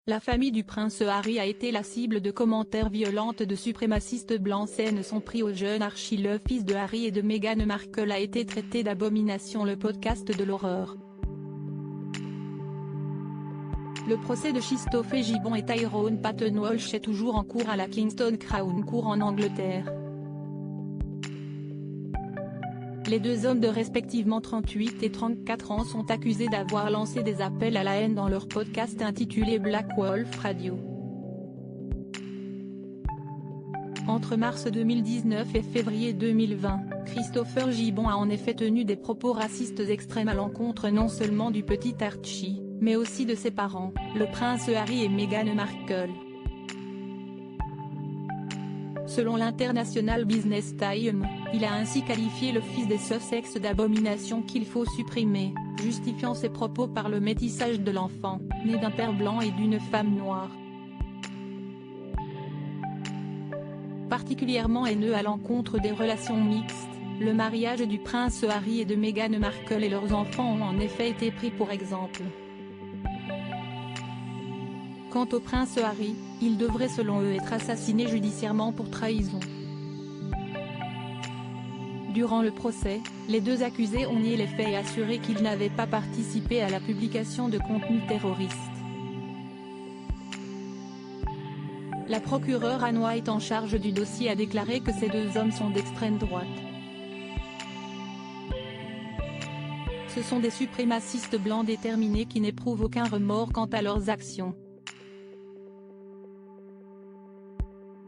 La famille du prince Harry a été la cible de commentaires violents de suprémacistes blancs. Scènes sont pris au jeune Archie. Le fils de Harry et de Meghan Markle a été traité d'abomination. Le podcast de l'horreur. Le procès de Christophe Gibbon et Tyrone Paton Walsh est toujours en cours à la Kingston Crown Court en Angleterre. Les deux hommes de respectivement 38 et 34 ans sont accusés d'avoir lancé des appels à la haine dans leur podcast intitulé Black Wolf Radio. Entre mars 2019 et février 2020, Christopher Gibbon a en effet tenu des propos racistes extrêmes à l'encontre non seulement du petit Archie, mais aussi de ses parents, le prince Harry et Meghan Markle. Selon l'International Business Times, il a ainsi qualifié le fils des Sussex d'abomination qu'il faut supprimer, justifiant ses propos par le métissage de l'enfant, né d'un père blanc et d'une femme noire. Particulièrement haineux à l'encontre des relations mixtes, le mariage du prince Harry et de Meghan Markle et leurs enfants ont en effet été pris pour exemple. Quant au prince Harry, il devrait selon eux être assassiné judiciairement pour trahison. Durant le procès, les deux accusés ont nié les faits et assuré qu'ils n'avaient pas participé à la publication de contenu terroriste. La procureure Anne White en charge du dossier a déclaré que ces deux hommes sont d'extrême droite. Ce sont des suprémacistes blancs déterminés qui n'éprouvent aucun remords quant à leurs actions.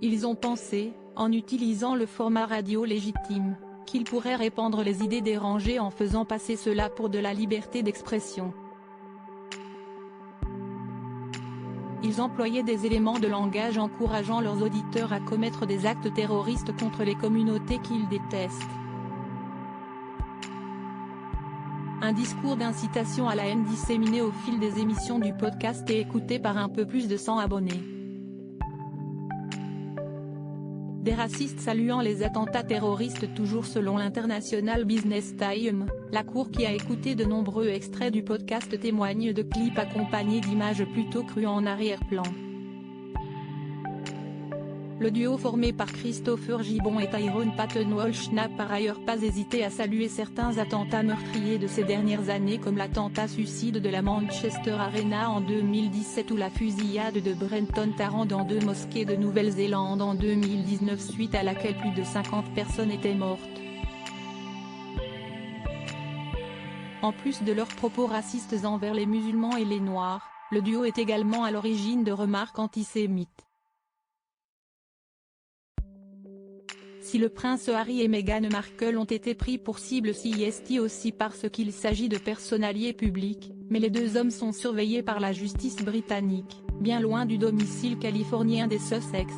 Ils ont pensé, en utilisant le format radio légitime, qu'ils pourraient répandre les idées dérangées en faisant passer cela pour de la liberté d'expression. Ils employaient des éléments de langage encourageant leurs auditeurs à commettre des actes terroristes contre les communautés qu'ils détestent. Un discours d'incitation à la haine disséminé au fil des émissions du podcast et écouté par un peu plus de 100 abonnés. Des racistes saluant les attentats terroristes. Toujours selon l'International Business Times, la cour qui a écouté de nombreux extraits du podcast témoigne de clips accompagnés d'images plutôt crues en arrière-plan. Le duo formé par Christopher Gibbon et Tyrone Paton Walsh n'a par ailleurs pas hésité à saluer certains attentats meurtriers de ces dernières années comme l'attentat suicide de la Manchester Arena en 2017 ou la fusillade de Brenton Tarrant dans deux mosquées de Nouvelle-Zélande en 2019 suite à laquelle plus de 50 personnes étaient mortes. En plus de leurs propos racistes envers les musulmans et les noirs, le duo est également à l'origine de remarques antisémites. Si le prince Harry et Meghan Markle ont été pris pour cible c'est aussi parce qu'il s'agit de personnalités publiques, mais les deux hommes sont surveillés par la justice britannique, bien loin du domicile californien des Sussex.